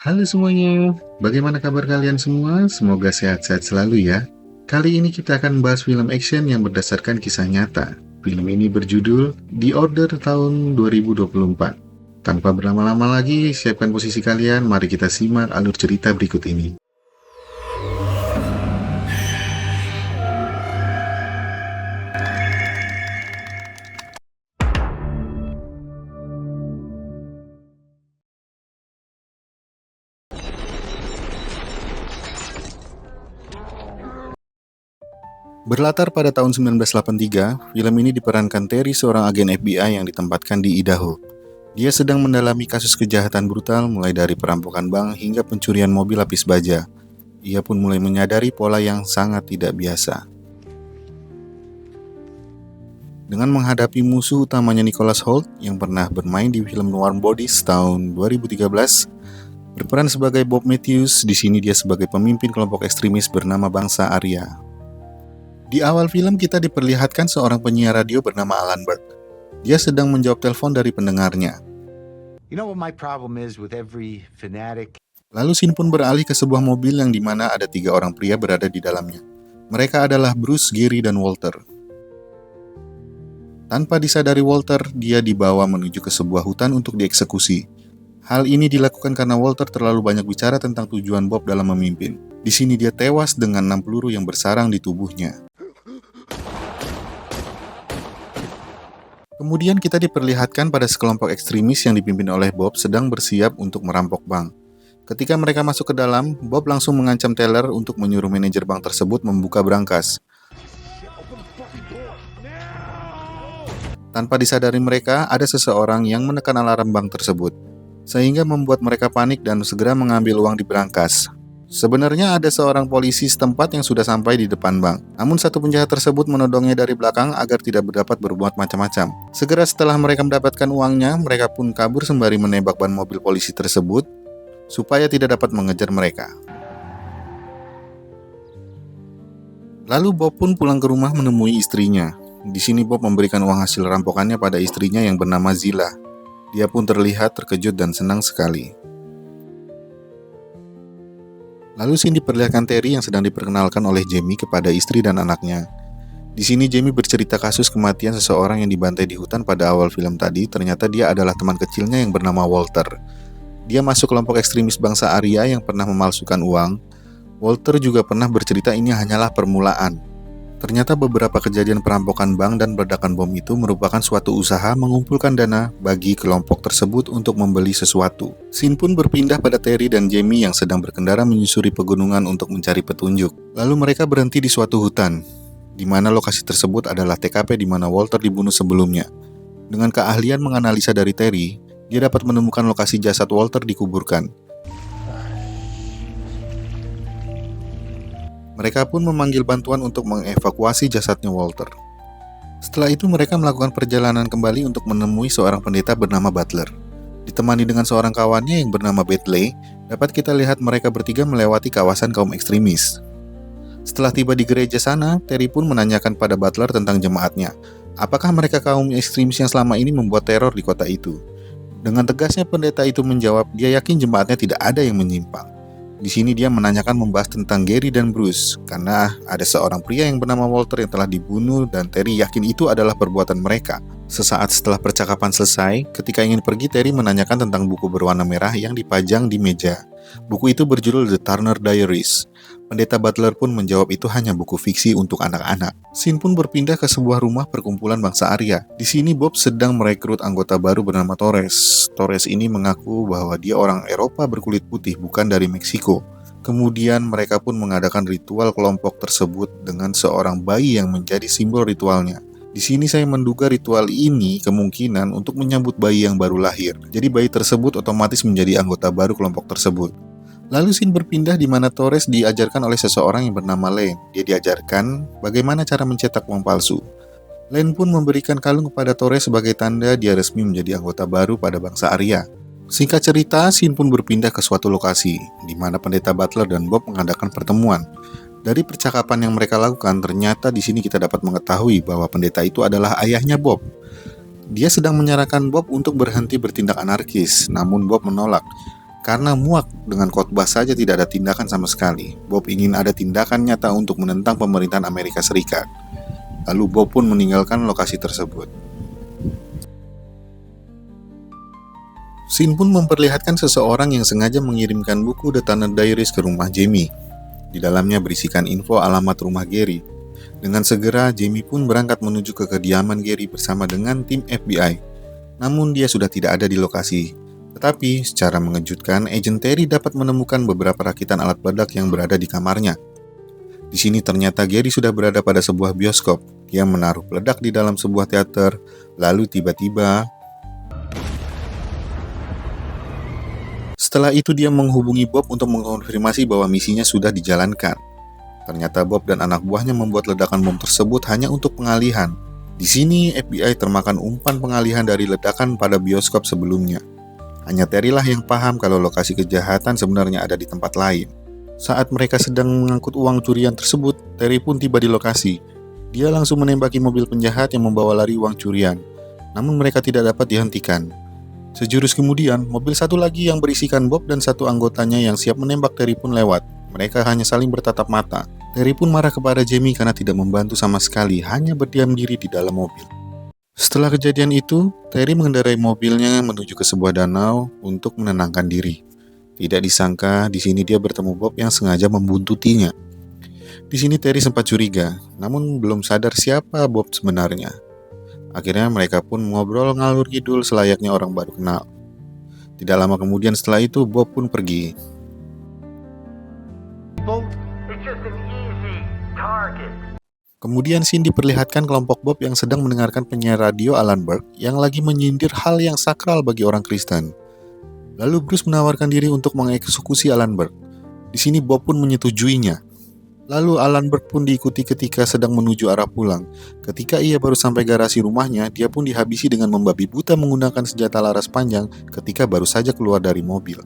Halo semuanya, bagaimana kabar kalian semua? Semoga sehat-sehat selalu ya. Kali ini kita akan membahas film action yang berdasarkan kisah nyata. Film ini berjudul The Order tahun 2024. Tanpa berlama-lama lagi, siapkan posisi kalian, mari kita simak alur cerita berikut ini. Berlatar pada tahun 1983, film ini diperankan Terry, seorang agen FBI yang ditempatkan di Idaho. Dia sedang mendalami kasus kejahatan brutal mulai dari perampokan bank hingga pencurian mobil lapis baja. Ia pun mulai menyadari pola yang sangat tidak biasa. Dengan menghadapi musuh utamanya Nicholas Hoult yang pernah bermain di film Warm Bodies tahun 2013, berperan sebagai Bob Matthews, di sini dia sebagai pemimpin kelompok ekstremis bernama Bangsa Arya. Di awal film kita diperlihatkan seorang penyiar radio bernama Alan Burke. Dia sedang menjawab telepon dari pendengarnya. You know what my problem is with every fanatic? Lalu scene pun beralih ke sebuah mobil yang dimana ada 3 orang pria berada di dalamnya. Mereka adalah Bruce, Gary, dan Walter. Tanpa disadari Walter, dia dibawa menuju ke sebuah hutan untuk dieksekusi. Hal ini dilakukan karena Walter terlalu banyak bicara tentang tujuan Bob dalam memimpin. Di sini dia tewas dengan 6 peluru yang bersarang di tubuhnya. Kemudian kita diperlihatkan pada sekelompok ekstremis yang dipimpin oleh Bob sedang bersiap untuk merampok bank. Ketika mereka masuk ke dalam, Bob langsung mengancam teller untuk menyuruh manajer bank tersebut membuka brankas. Tanpa disadari mereka, ada seseorang yang menekan alarm bank tersebut, sehingga membuat mereka panik dan segera mengambil uang di brankas. Sebenarnya ada seorang polisi setempat yang sudah sampai di depan bank. Namun satu penjahat tersebut menodongnya dari belakang agar tidak dapat berbuat macam-macam. Segera setelah mereka mendapatkan uangnya, mereka pun kabur sembari menembak ban mobil polisi tersebut supaya tidak dapat mengejar mereka. Lalu Bob pun pulang ke rumah menemui istrinya. Di sini Bob memberikan uang hasil rampokannya pada istrinya yang bernama Zilla. Dia pun terlihat terkejut dan senang sekali. Lalu scene diperlihatkan Terry yang sedang diperkenalkan oleh Jamie kepada istri dan anaknya. Di sini Jamie bercerita kasus kematian seseorang yang dibantai di hutan pada awal film tadi. Ternyata dia adalah teman kecilnya yang bernama Walter. Dia masuk kelompok ekstremis Bangsa Arya yang pernah memalsukan uang. Walter juga pernah bercerita ini hanyalah permulaan. Ternyata beberapa kejadian perampokan bank dan ledakan bom itu merupakan suatu usaha mengumpulkan dana bagi kelompok tersebut untuk membeli sesuatu. Scene pun berpindah pada Terry dan Jamie yang sedang berkendara menyusuri pegunungan untuk mencari petunjuk. Lalu mereka berhenti di suatu hutan, di mana lokasi tersebut adalah TKP di mana Walter dibunuh sebelumnya. Dengan keahlian menganalisa dari Terry, dia dapat menemukan lokasi jasad Walter dikuburkan. Mereka pun memanggil bantuan untuk mengevakuasi jasadnya Walter. Setelah itu mereka melakukan perjalanan kembali untuk menemui seorang pendeta bernama Butler. Ditemani dengan seorang kawannya yang bernama Bedley, dapat kita lihat mereka bertiga melewati kawasan kaum ekstremis. Setelah tiba di gereja sana, Terry pun menanyakan pada Butler tentang jemaatnya. Apakah mereka kaum ekstremis yang selama ini membuat teror di kota itu? Dengan tegasnya pendeta itu menjawab, dia yakin jemaatnya tidak ada yang menyimpang. Di sini dia menanyakan membahas tentang Gary dan Bruce, karena ada seorang pria yang bernama Walter yang telah dibunuh dan Terry yakin itu adalah perbuatan mereka. Sesaat setelah percakapan selesai, ketika ingin pergi, Terry menanyakan tentang buku berwarna merah yang dipajang di meja. Buku itu berjudul The Turner Diaries. Pendeta Butler pun menjawab itu hanya buku fiksi untuk anak-anak. Scene pun berpindah ke sebuah rumah perkumpulan Bangsa Arya. Di sini Bob sedang merekrut anggota baru bernama Torres. Torres ini mengaku bahwa dia orang Eropa berkulit putih, bukan dari Meksiko. Kemudian mereka pun mengadakan ritual kelompok tersebut dengan seorang bayi yang menjadi simbol ritualnya. Di sini saya menduga ritual ini kemungkinan untuk menyambut bayi yang baru lahir. Jadi bayi tersebut otomatis menjadi anggota baru kelompok tersebut. Lalu scene berpindah di mana Torres diajarkan oleh seseorang yang bernama Lane. Dia diajarkan bagaimana cara mencetak uang palsu. Lane pun memberikan kalung kepada Torres sebagai tanda dia resmi menjadi anggota baru pada Bangsa Arya. Singkat cerita, scene pun berpindah ke suatu lokasi, di mana pendeta Butler dan Bob mengadakan pertemuan. Dari percakapan yang mereka lakukan, ternyata di sini kita dapat mengetahui bahwa pendeta itu adalah ayahnya Bob. Dia sedang menyarankan Bob untuk berhenti bertindak anarkis, namun Bob menolak. Karena muak dengan khotbah saja tidak ada tindakan sama sekali, Bob ingin ada tindakan nyata untuk menentang pemerintahan Amerika Serikat. Lalu Bob pun meninggalkan lokasi tersebut. Scene pun memperlihatkan seseorang yang sengaja mengirimkan buku The Turner Diaries ke rumah Jamie. Di dalamnya berisikan info alamat rumah Gary. Dengan segera, Jamie pun berangkat menuju ke kediaman Gary bersama dengan tim FBI. Namun dia sudah tidak ada di lokasi. Tetapi, secara mengejutkan, Agent Terry dapat menemukan beberapa rakitan alat peledak yang berada di kamarnya. Di sini ternyata Gary sudah berada pada sebuah bioskop. Dia menaruh peledak di dalam sebuah teater, lalu tiba-tiba setelah itu dia menghubungi Bob untuk mengkonfirmasi bahwa misinya sudah dijalankan. Ternyata Bob dan anak buahnya membuat ledakan bom tersebut hanya untuk pengalihan. Di sini FBI termakan umpan pengalihan dari ledakan pada bioskop sebelumnya. Hanya Terry lah yang paham kalau lokasi kejahatan sebenarnya ada di tempat lain. Saat mereka sedang mengangkut uang curian tersebut, Terry pun tiba di lokasi. Dia langsung menembaki mobil penjahat yang membawa lari uang curian. Namun mereka tidak dapat dihentikan. Sejurus kemudian, mobil satu lagi yang berisikan Bob dan satu anggotanya yang siap menembak Terry pun lewat. Mereka hanya saling bertatap mata. Terry pun marah kepada Jamie karena tidak membantu sama sekali, hanya berdiam diri di dalam mobil. Setelah kejadian itu, Terry mengendarai mobilnya menuju ke sebuah danau untuk menenangkan diri. Tidak disangka, di sini dia bertemu Bob yang sengaja membuntutinya. Di sini Terry sempat curiga, namun belum sadar siapa Bob sebenarnya. Akhirnya mereka pun ngobrol ngalur ngidul selayaknya orang baru kenal. Tidak lama kemudian setelah itu, Bob pun pergi. Kemudian scene diperlihatkan kelompok Bob yang sedang mendengarkan penyiar radio Alan Burke yang lagi menyindir hal yang sakral bagi orang Kristen. Lalu Bruce menawarkan diri untuk mengeksekusi Alan Burke. Di sini Bob pun menyetujuinya. Lalu Alan Burke pun diikuti ketika sedang menuju arah pulang. Ketika ia baru sampai garasi rumahnya, dia pun dihabisi dengan membabi buta menggunakan senjata laras panjang ketika baru saja keluar dari mobil.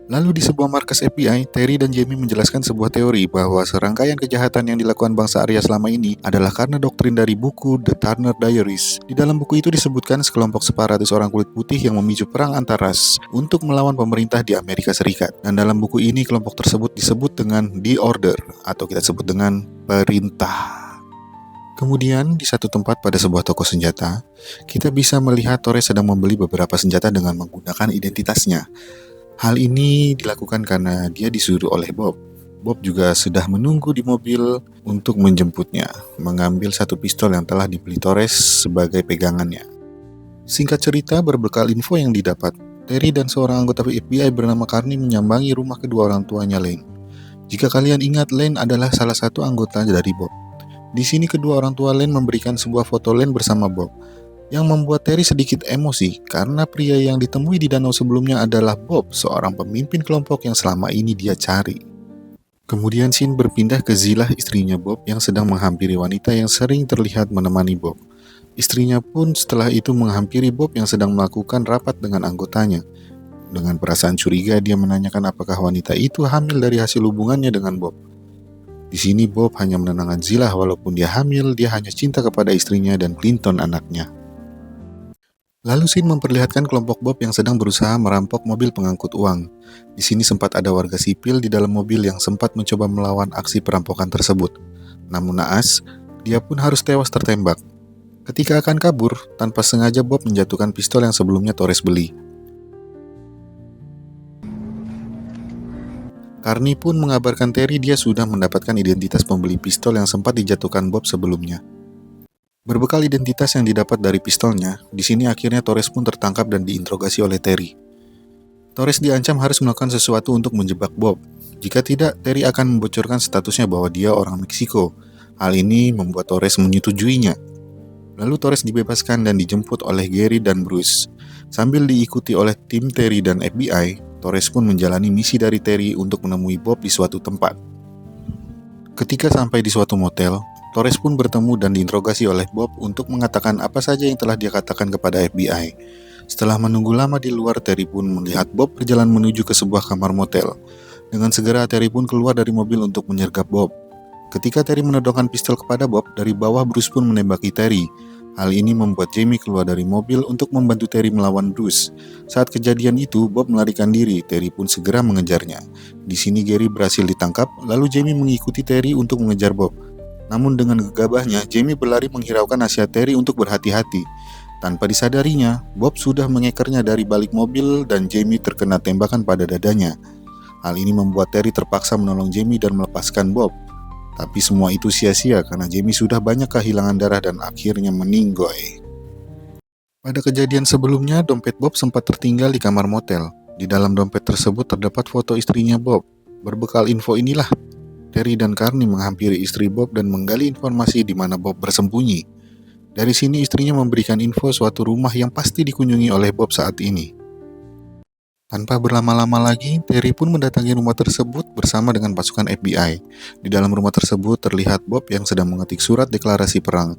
Lalu di sebuah markas FBI, Terry dan Jamie menjelaskan sebuah teori bahwa serangkaian kejahatan yang dilakukan bangsa Arya selama ini adalah karena doktrin dari buku The Turner Diaries. Di dalam buku itu disebutkan sekelompok separatis orang kulit putih yang memicu perang antar ras untuk melawan pemerintah di Amerika Serikat. Dan dalam buku ini kelompok tersebut disebut dengan The Order atau kita sebut dengan perintah. Kemudian di satu tempat pada sebuah toko senjata, kita bisa melihat Torres sedang membeli beberapa senjata dengan menggunakan identitasnya. Hal ini dilakukan karena dia disuruh oleh Bob. Bob juga sudah menunggu di mobil untuk menjemputnya, mengambil satu pistol yang telah dibeli Torres sebagai pegangannya. Singkat cerita, berbekal info yang didapat, Terry dan seorang anggota FBI bernama Carney menyambangi rumah kedua orang tuanya Lane. Jika kalian ingat, Lane adalah salah satu anggota dari Bob. Di sini kedua orang tua Lane memberikan sebuah foto Lane bersama Bob, yang membuat Terry sedikit emosi karena pria yang ditemui di danau sebelumnya adalah Bob, seorang pemimpin kelompok yang selama ini dia cari. Kemudian scene berpindah ke Zillah, istrinya Bob yang sedang menghampiri wanita yang sering terlihat menemani Bob. Istrinya pun setelah itu menghampiri Bob yang sedang melakukan rapat dengan anggotanya. Dengan perasaan curiga dia menanyakan apakah wanita itu hamil dari hasil hubungannya dengan Bob. Di sini Bob hanya menenangkan Zillah walaupun dia hamil, dia hanya cinta kepada istrinya dan Clinton anaknya. Lalu scene memperlihatkan kelompok Bob yang sedang berusaha merampok mobil pengangkut uang. Di sini sempat ada warga sipil di dalam mobil yang sempat mencoba melawan aksi perampokan tersebut. Namun naas, dia pun harus tewas tertembak. Ketika akan kabur, tanpa sengaja Bob menjatuhkan pistol yang sebelumnya Torres beli. Carney pun mengabarkan Terry dia sudah mendapatkan identitas pembeli pistol yang sempat dijatuhkan Bob sebelumnya. Berbekal identitas yang didapat dari pistolnya, di sini akhirnya Torres pun tertangkap dan diinterogasi oleh Terry. Torres diancam harus melakukan sesuatu untuk menjebak Bob. Jika tidak, Terry akan membocorkan statusnya bahwa dia orang Meksiko. Hal ini membuat Torres menyetujuinya. Lalu Torres dibebaskan dan dijemput oleh Gary dan Bruce. Sambil diikuti oleh tim Terry dan FBI, Torres pun menjalani misi dari Terry untuk menemui Bob di suatu tempat. Ketika sampai di suatu motel, Torres pun bertemu dan diinterogasi oleh Bob untuk mengatakan apa saja yang telah dia katakan kepada FBI. Setelah menunggu lama di luar, Terry pun melihat Bob berjalan menuju ke sebuah kamar motel. Dengan segera Terry pun keluar dari mobil untuk menyergap Bob. Ketika Terry menodongkan pistol kepada Bob, dari bawah Bruce pun menembaki Terry. Hal ini membuat Jamie keluar dari mobil untuk membantu Terry melawan Bruce. Saat kejadian itu, Bob melarikan diri, Terry pun segera mengejarnya. Di sini Gary berhasil ditangkap, lalu Jamie mengikuti Terry untuk mengejar Bob. Namun dengan gegabahnya, Jamie berlari menghiraukan nasihat Terry untuk berhati-hati. Tanpa disadarinya, Bob sudah mengekernya dari balik mobil dan Jamie terkena tembakan pada dadanya. Hal ini membuat Terry terpaksa menolong Jamie dan melepaskan Bob. Tapi semua itu sia-sia karena Jamie sudah banyak kehilangan darah dan akhirnya meninggoy. Pada kejadian sebelumnya, dompet Bob sempat tertinggal di kamar motel. Di dalam dompet tersebut terdapat foto istrinya Bob. Berbekal info inilah, Terry dan Carney menghampiri istri Bob dan menggali informasi di mana Bob bersembunyi. Dari sini istrinya memberikan info suatu rumah yang pasti dikunjungi oleh Bob saat ini. Tanpa berlama-lama lagi, Terry pun mendatangi rumah tersebut bersama dengan pasukan FBI. Di dalam rumah tersebut terlihat Bob yang sedang mengetik surat deklarasi perang.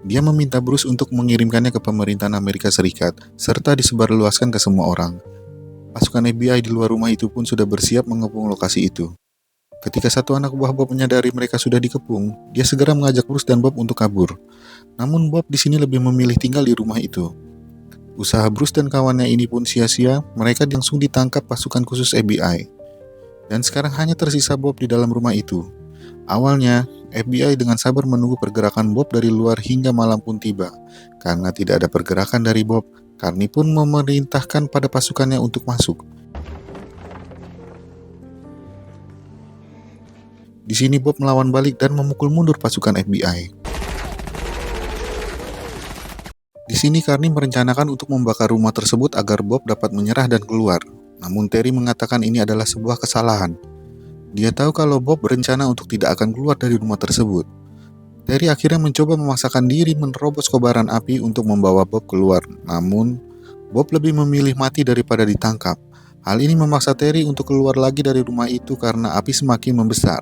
Dia meminta Bruce untuk mengirimkannya ke pemerintahan Amerika Serikat, serta disebarluaskan ke semua orang. Pasukan FBI di luar rumah itu pun sudah bersiap mengepung lokasi itu. Ketika satu anak buah Bob menyadari mereka sudah dikepung, dia segera mengajak Bruce dan Bob untuk kabur. Namun Bob di sini lebih memilih tinggal di rumah itu. Usaha Bruce dan kawannya ini pun sia-sia, mereka langsung ditangkap pasukan khusus FBI. Dan sekarang hanya tersisa Bob di dalam rumah itu. Awalnya, FBI dengan sabar menunggu pergerakan Bob dari luar hingga malam pun tiba. Karena tidak ada pergerakan dari Bob, Carney pun memerintahkan pada pasukannya untuk masuk. Di sini Bob melawan balik dan memukul mundur pasukan FBI. Di sini Carney merencanakan untuk membakar rumah tersebut agar Bob dapat menyerah dan keluar. Namun Terry mengatakan ini adalah sebuah kesalahan. Dia tahu kalau Bob berencana untuk tidak akan keluar dari rumah tersebut. Terry akhirnya mencoba memaksakan diri menerobos kobaran api untuk membawa Bob keluar. Namun, Bob lebih memilih mati daripada ditangkap. Hal ini memaksa Terry untuk keluar lagi dari rumah itu karena api semakin membesar.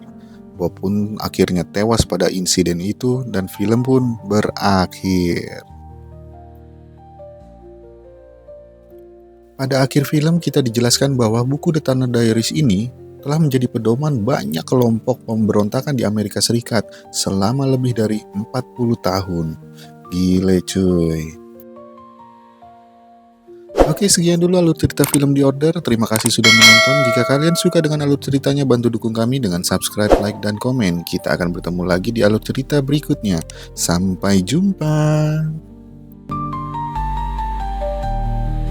Bob pun akhirnya tewas pada insiden itu dan film pun berakhir. Pada akhir film kita dijelaskan bahwa buku The Turner Diaries ini telah menjadi pedoman banyak kelompok pemberontakan di Amerika Serikat selama lebih dari 40 tahun. Gile cuy. Oke, sekian dulu alur cerita film The Order. Terima kasih sudah menonton. Jika kalian suka dengan alur ceritanya, bantu dukung kami dengan subscribe, like, dan komen. Kita akan bertemu lagi di alur cerita berikutnya. Sampai jumpa.